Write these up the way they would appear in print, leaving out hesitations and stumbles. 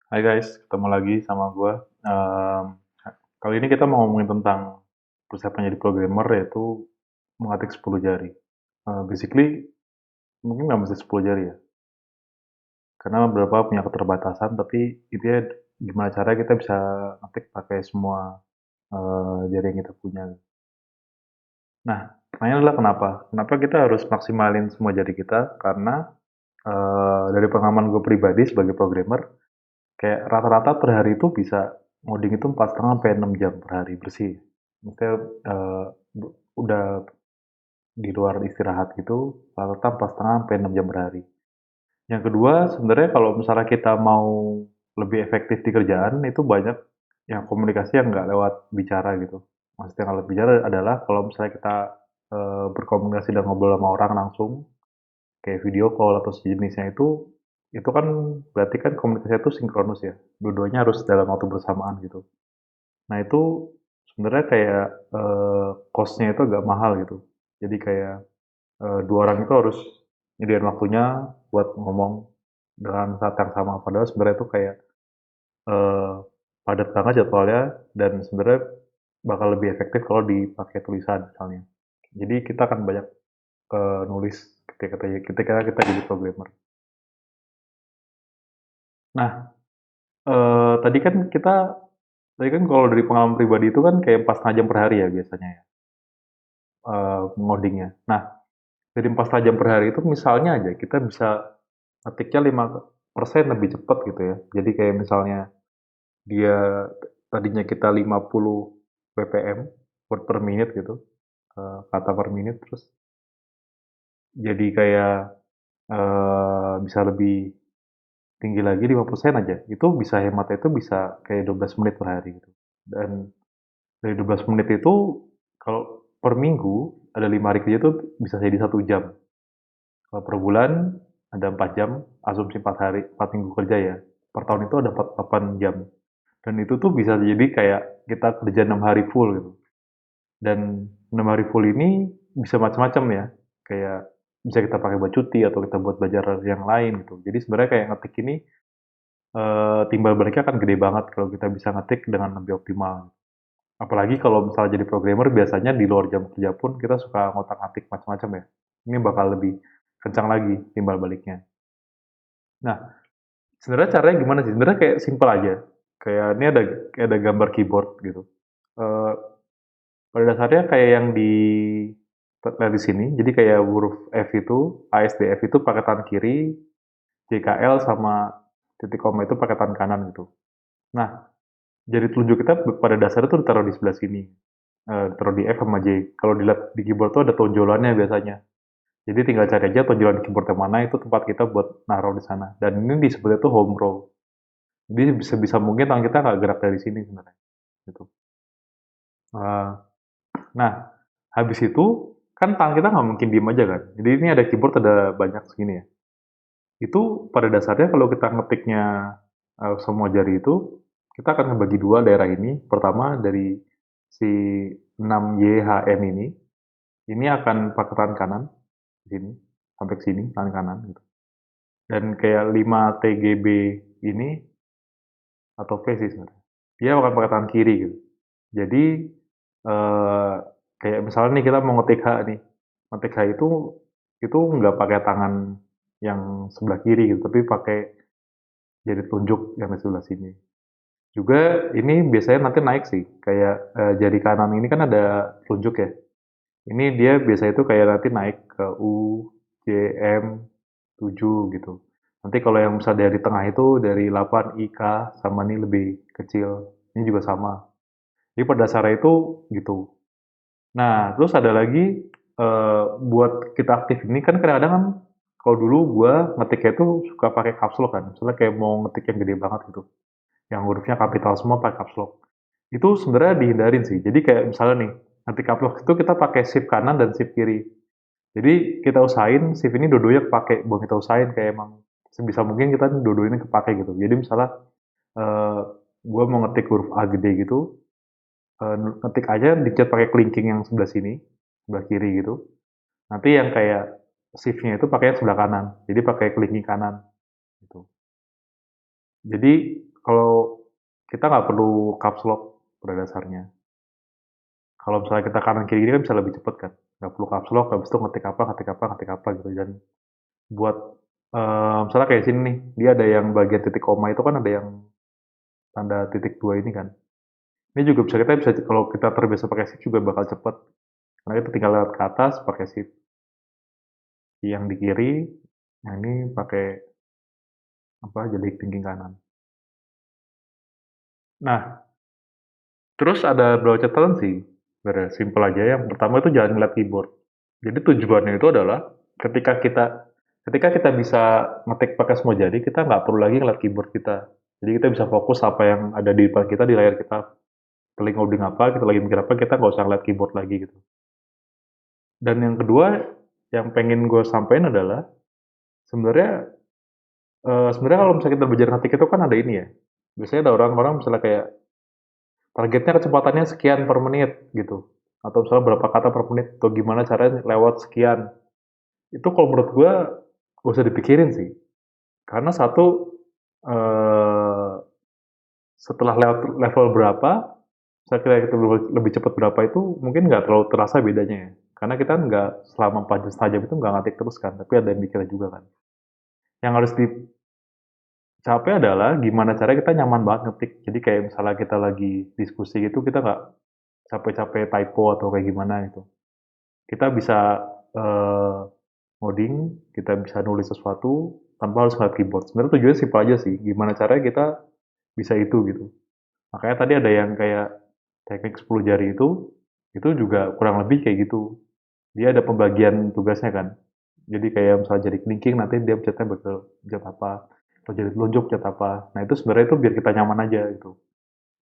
Hai guys, ketemu lagi sama gue. Kali ini kita mau ngomongin tentang persiapan jadi programmer, yaitu mengetik 10 jari. Basically, mungkin nggak mesti 10 jari ya, karena beberapa punya keterbatasan, tapi intinya gimana cara kita bisa ngetik pakai semua jari yang kita punya. Nah, pertanyaannya adalah kenapa? Kenapa kita harus maksimalin semua jari kita? Karena dari pengalaman gue pribadi sebagai programmer, kayak rata-rata per hari itu bisa ngoding itu 4,5 sampai 6 jam per hari bersih. Maksudnya udah di luar istirahat gitu, rata-rata 4,5 sampai 6 jam per hari. Yang kedua, sebenarnya kalau misalnya kita mau lebih efektif di kerjaan, itu banyak yang komunikasi yang nggak lewat bicara gitu. Maksudnya kalau bicara adalah kalau misalnya kita berkomunikasi dan ngobrol sama orang langsung, kayak video call atau sejenisnya itu kan berarti kan komunikasinya itu sinkronus ya. Dua-duanya harus dalam waktu bersamaan gitu. Nah itu sebenarnya kayak cost-nya itu agak mahal gitu. Jadi kayak dua orang itu harus nyediain waktunya buat ngomong dengan saat yang sama. Padahal sebenarnya itu kayak eh, padat banget jadwalnya dan sebenarnya bakal lebih efektif kalau dipakai tulisan misalnya. Jadi kita akan banyak nulis ketika kita jadi programmer. Nah, tadi kan tadi kan kalau dari pengalaman pribadi itu kan kayak 4,5 jam per hari ya biasanya ya, ngodingnya. Nah, dari 4,5 jam per hari itu misalnya aja kita bisa ngetiknya 5% lebih cepat gitu ya. Jadi kayak misalnya dia tadinya kita 50 ppm word per minute gitu, kata per menit, terus jadi kayak bisa lebih tinggi lagi 5% aja. Itu bisa hematnya itu bisa kayak 12 menit per hari gitu. Dan dari 12 menit itu kalau per minggu ada 5 hari kerja itu bisa jadi 1 jam. Kalau per bulan ada 4 jam, asumsi 4 hari, 4 minggu kerja ya. Per tahun itu ada 48 jam. Dan itu tuh bisa jadi kayak kita kerja 6 hari full gitu. Dan 6 hari full ini bisa macam-macam ya. Kayak bisa kita pakai buat cuti atau kita buat belajar yang lain gitu. Jadi sebenarnya kayak ngetik ini timbal baliknya akan gede banget kalau kita bisa ngetik dengan lebih optimal. Apalagi kalau misalnya jadi programmer biasanya di luar jam kerja pun kita suka ngotak-ngatik macam-macam ya. Ini bakal lebih kencang lagi timbal baliknya. Nah, sebenarnya caranya gimana sih? Sebenarnya kayak simple aja. Kayak ini ada gambar keyboard gitu. Eh, Pada dasarnya kayak yang lihat di sini. Jadi kayak huruf F itu, ASDF itu pakai tangan kiri, JKL sama titik koma itu pakai tangan kanan gitu. Nah, jari telunjuk kita pada dasarnya tuh ditaruh di sebelah sini. Taruh di F sama J. Kalau dilihat di keyboard tuh ada tonjolannya biasanya. Jadi tinggal cari aja tonjolan keyboard yang mana itu tempat kita buat naruh di sana. Dan ini disebutnya tuh home row. Jadi sebisa mungkin tangan kita nggak gerak dari sini sebenarnya. Gitu. Eh, nah, habis itu kan tangan kita nggak mungkin diem aja kan. Jadi ini ada keyboard ada banyak segini ya. Itu pada dasarnya kalau kita ngetiknya semua jari itu, kita akan membagi dua daerah ini. Pertama dari si 6YHM ini akan pakai tangan kanan di sini sampai ke sini tangan kanan gitu. Dan kayak 5TGB ini atau V sih sebenarnya. Dia akan pakai tangan kiri gitu. Jadi eh, kayak misalnya nih kita mau ngetik H nih. Ngetik H itu nggak pakai tangan yang sebelah kiri gitu, tapi pakai jari telunjuk yang di sebelah sini. Juga ini biasanya nanti naik sih, kayak jari kanan ini kan ada telunjuk ya. Ini dia biasa itu kayak nanti naik ke U, J, M, 7 gitu. Nanti kalau yang misal dari tengah itu dari 8 I, K, sama ini lebih kecil. Ini juga sama. Jadi pada dasarnya itu gitu. Nah, terus ada lagi buat kita aktif ini kan kadang-kadang kan kalau dulu gua ngetiknya itu suka pakai caps lock kan. Misalnya kayak mau ngetik yang gede banget gitu. Yang hurufnya kapital semua pakai caps lock. Itu sebenarnya dihindarin sih. Jadi kayak misalnya nih, ngetik caps lock itu kita pakai shift kanan dan shift kiri. Jadi kita usahain shift ini dua-duanya kepake. Bukan kita usahain kayak emang sebisa mungkin kita dua-duanya kepake gitu. Jadi misalnya eh gue mau ngetik huruf A gede gitu, ngetik aja dicat pakai kelingking yang sebelah sini, sebelah kiri gitu. Nanti yang kayak shift-nya itu pakai sebelah kanan. Jadi pakai kelingking kanan gitu. Jadi kalau kita nggak perlu caps lock pada dasarnya. Kalau misalnya kita kanan kiri gini kan bisa lebih cepet kan. Nggak perlu caps lock, habis itu ngetik apa gitu. Dan buat misalnya kayak sini nih, dia ada yang bagian titik koma itu kan ada yang tanda titik dua ini kan. Ini juga kita bisa kalau kita terbiasa pakai shift juga bakal cepet. Karena kita tinggal lewat ke atas pakai shift. Yang di kiri, yang ini pakai apa jadi tinggi kanan. Nah, terus ada beberapa catatan sih. Sebenarnya simple aja. Yang pertama itu jangan ngeliat keyboard. Jadi tujuannya itu adalah ketika kita ketika kita bisa ngetik pakai semua jari, kita nggak perlu lagi ngeliat keyboard kita. Jadi kita bisa fokus apa yang ada di depan kita di layar kita. Kita lagi ngoding apa, kita lagi mikir apa, kita nggak usah ngeliat keyboard lagi gitu. Dan yang kedua, yang pengen gue sampaikan adalah sebenarnya sebenarnya kalau misalnya kita belajar ngetik itu kan ada ini ya. Biasanya ada orang-orang misalnya kayak targetnya kecepatannya sekian per menit gitu. Atau misalnya berapa kata per menit atau gimana caranya lewat sekian. Itu kalau menurut gue gak usah dipikirin sih. Karena satu eh, setelah lewat level berapa, saya kira kita lebih cepat berapa itu mungkin nggak terlalu terasa bedanya ya. Karena kita nggak selama 4 jam setengah jam itu nggak ngetik terus kan, tapi ada yang mikirnya juga kan. Yang harus dicapai adalah gimana cara kita nyaman banget ngetik. Jadi kayak misalnya kita lagi diskusi gitu, kita nggak capek-capek typo atau kayak gimana gitu. Kita bisa eh, ngoding, kita bisa nulis sesuatu tanpa harus ngeliat keyboard. Sebenarnya tujuannya simpel aja sih, gimana caranya kita bisa itu gitu. Makanya tadi ada yang kayak teknik 10 jari itu juga kurang lebih kayak gitu. Dia ada pembagian tugasnya kan. Jadi kayak misalnya jari kelingking nanti dia pencetnya bakal pencet apa, atau jari telunjuk pencet apa. Nah itu sebenarnya itu biar kita nyaman aja gitu.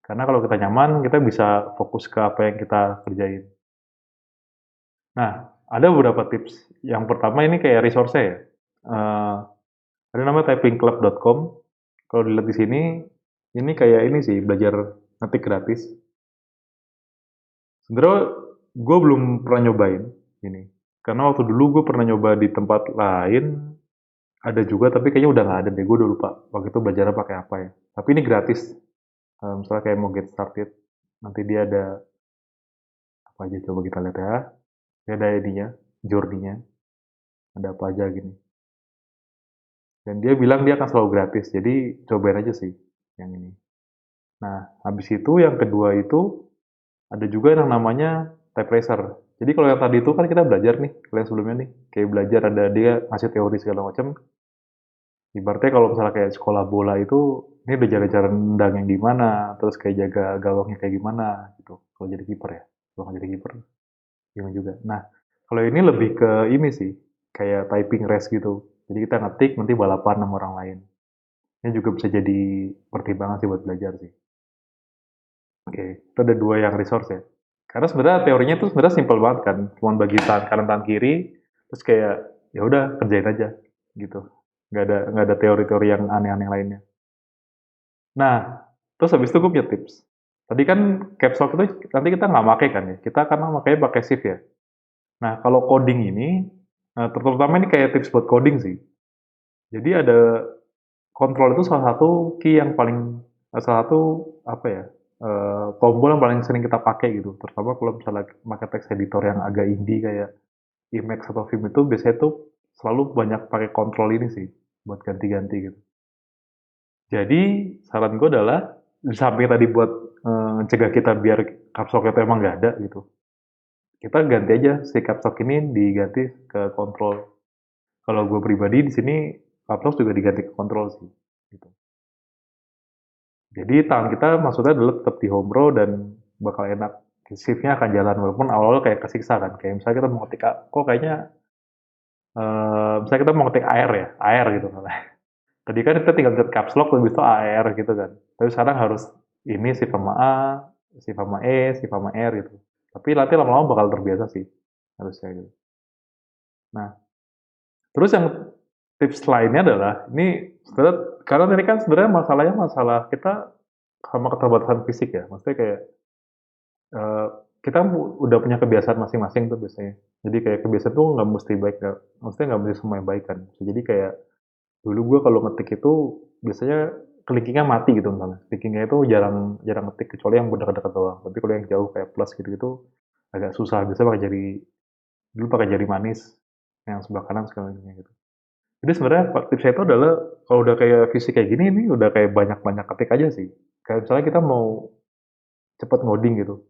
Karena kalau kita nyaman, kita bisa fokus ke apa yang kita kerjain. Nah, ada beberapa tips. Yang pertama ini kayak resource-nya ya. Ada namanya typingclub.com. Kalau dilihat di sini, ini kayak ini sih, belajar ngetik gratis. Sebenarnya gue belum pernah nyobain ini. Karena waktu dulu gue pernah nyoba di tempat lain, ada juga, tapi kayaknya udah nggak ada deh. Gue udah lupa waktu itu belajarnya pakai apa ya. Tapi ini gratis. Misalnya kayak mau get started, nanti dia ada apa aja coba kita lihat ya. Dia ada ininya, journey-nya, ada apa aja gini. Dan dia bilang dia akan selalu gratis, jadi cobain aja sih yang ini. Nah, habis itu yang kedua itu ada juga yang namanya type racer. Jadi kalau yang tadi itu kan kita belajar nih, kalian sebelumnya nih, kayak belajar ada dia ngasih teori segala macam. Ibaratnya kalau misalnya kayak sekolah bola itu, ini belajar cara nendang yang gimana, terus kayak jaga gawangnya kayak gimana gitu. Kalau jadi kiper ya, kalau nggak jadi kiper gimana juga. Nah, kalau ini lebih ke ini sih, kayak typing race gitu. Jadi kita ngetik nanti balapan sama orang lain. Ini juga bisa jadi pertimbangan sih buat belajar sih. Oke, itu ada dua yang resource ya. Karena sebenarnya teorinya tuh sebenarnya simpel banget kan, cuma bagi tangan kanan tangan kiri, terus kayak ya udah kerjain aja gitu. Nggak ada teori-teori yang aneh-aneh lainnya. Nah, terus habis itu gue punya tips. Tadi kan caps lock itu nanti kita nggak pakai kan ya, kita karena makanya pakai shift ya. Nah, kalau coding ini, terutama ini kayak tips buat coding sih. Jadi ada kontrol itu salah satu key yang paling salah satu apa ya tombol yang paling sering kita pakai gitu. Terutama kalau misalnya pakai text editor yang agak indie kayak Emacs atau Vim itu biasanya tuh selalu banyak pakai kontrol ini sih buat ganti-ganti gitu. Jadi saran gue adalah di samping tadi buat cegah kita biar caps lock itu emang nggak ada gitu. Kita ganti aja si caps lock ini diganti ke kontrol. Kalau gue pribadi di sini caps lock juga diganti ke kontrol sih. Gitu. Jadi tangan kita maksudnya adalah tetap di home row dan bakal enak. Shift-nya akan jalan walaupun awal-awal kayak kesiksa kan. Kayak misalnya kita mau ngetik kok kayaknya misalnya kita mau ngetik air ya, air gitu kan. Tadi kan kita tinggal pencet caps lock lebih itu air gitu kan. Tapi sekarang harus ini shift sama A, shift sama E, shift sama R gitu. Tapi nanti lama-lama bakal terbiasa sih harusnya gitu. Nah, terus yang tips lainnya adalah ini sebenarnya karena ini kan sebenarnya masalahnya masalah kita sama keterbatasan fisik ya. Maksudnya kayak eh, kita udah punya kebiasaan masing-masing tuh biasanya. Jadi kayak kebiasaan tuh nggak mesti baik, maksudnya nggak mesti semua yang baik kan. Jadi kayak dulu gue kalau ngetik itu biasanya klinkingnya mati gitu misalnya. Klinkingnya itu jarang jarang ngetik kecuali yang udah dekat doang. Tapi kalau yang jauh kayak plus gitu-gitu agak susah. Biasanya pakai jari dulu pakai jari manis yang sebelah kanan sekalinya gitu. Jadi sebenarnya tipsnya itu adalah kalau udah kayak fisik kayak gini ini udah kayak banyak-banyak ketik aja sih. Kayak misalnya kita mau cepet ngoding gitu.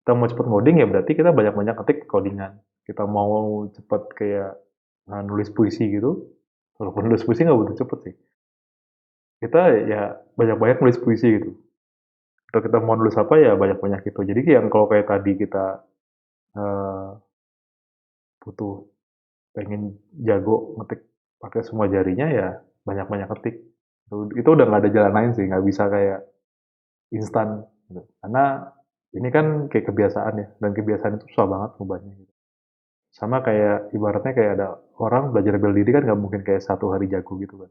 Kita mau cepet ngoding ya berarti kita banyak-banyak ketik codingan. Kita mau cepet kayak nulis puisi gitu, walaupun nulis puisi nggak butuh cepet sih. Kita ya banyak-banyak nulis puisi gitu. Atau kita mau nulis apa ya banyak-banyak gitu. Jadi yang kalau kayak tadi kita eh, butuh pengen jago ngetik pakai semua jarinya ya banyak-banyak ketik. Itu udah nggak ada jalan lain sih, nggak bisa kayak instan. Gitu. Karena ini kan kayak kebiasaan ya, dan kebiasaan itu susah banget ngubahnya. Gitu. Sama kayak ibaratnya kayak ada orang belajar bela diri kan nggak mungkin kayak satu hari jago gitu kan.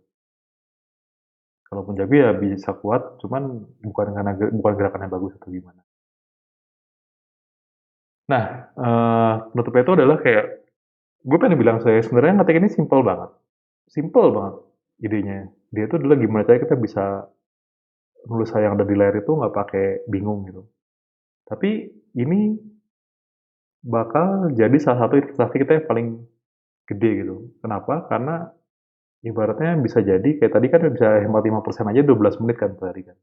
Kalaupun jago ya bisa kuat, cuman bukan gerakannya bagus atau gimana. Nah, penutupnya itu adalah kayak gue pengen bilang saya sebenarnya ngetik ini simple banget idenya. Dia itu adalah gimana cara kita bisa nulis yang ada di layar itu nggak pakai bingung gitu. Tapi ini bakal jadi salah satu investasi kita yang paling gede gitu. Kenapa? Karena ibaratnya bisa jadi kayak tadi kan bisa hemat 5% aja 12 menit kan per hari kan.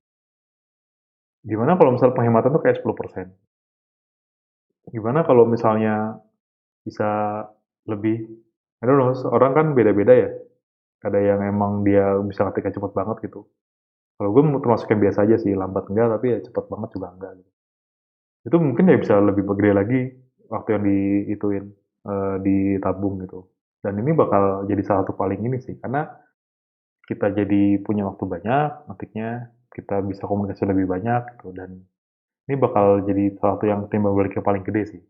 Gimana kalau misal penghematan tuh kayak 10%? Gimana kalau misalnya bisa lebih, I don't know, orang kan beda-beda ya. Ada yang emang dia bisa ngetiknya cepet banget gitu. Kalau gue termasuk yang biasa aja sih, lambat enggak, tapi ya cepet banget juga enggak gitu. Itu mungkin ya bisa lebih gede lagi waktu yang diituin, ditabung gitu. Dan ini bakal jadi salah satu paling ini sih, karena kita jadi punya waktu banyak, ngetiknya, kita bisa komunikasi lebih banyak gitu, dan ini bakal jadi salah satu yang timbal baliknya paling gede sih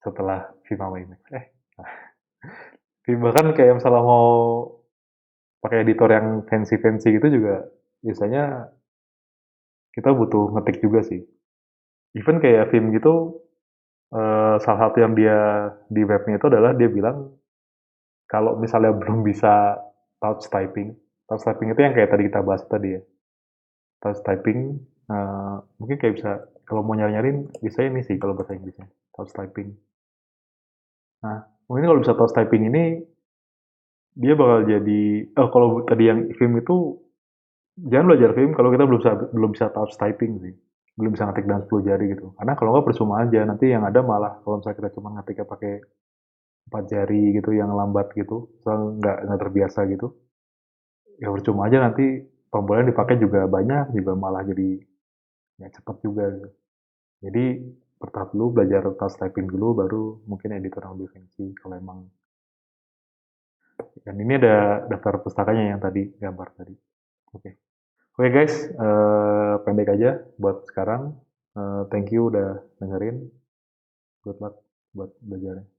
setelah Viva Max. Bahkan kayak misalnya mau pakai editor yang fancy-fancy gitu juga biasanya kita butuh ngetik juga sih. Even kayak film gitu, salah satu yang dia di webnya itu adalah dia bilang kalau misalnya belum bisa touch typing itu yang kayak tadi kita bahas tadi ya, touch typing, mungkin kayak bisa kalau mau nyari-nyariin bisa ini sih kalau bahasa Inggrisnya, touch typing. Nah, mungkin kalau bisa touch typing ini dia bakal jadi, kalau tadi yang film itu jangan belajar film kalau kita belum bisa touch typing sih. Belum bisa ngetik dengan 10 jari gitu. Karena kalau nggak percuma aja, nanti yang ada malah kalau misalnya kita cuma ngetiknya pakai 4 jari gitu yang lambat gitu, soal nggak terbiasa gitu, ya percuma aja nanti tombol yang dipakai juga banyak, juga malah jadi ya cepet juga gitu. Jadi bertahap dulu, belajar touch typing dulu, baru mungkin editor yang lebih fancy kalau emang. Dan ini ada daftar pustakanya yang tadi, gambar tadi. Oke. Oke guys, pendek aja buat sekarang. Thank you udah dengerin. Good luck buat belajarnya.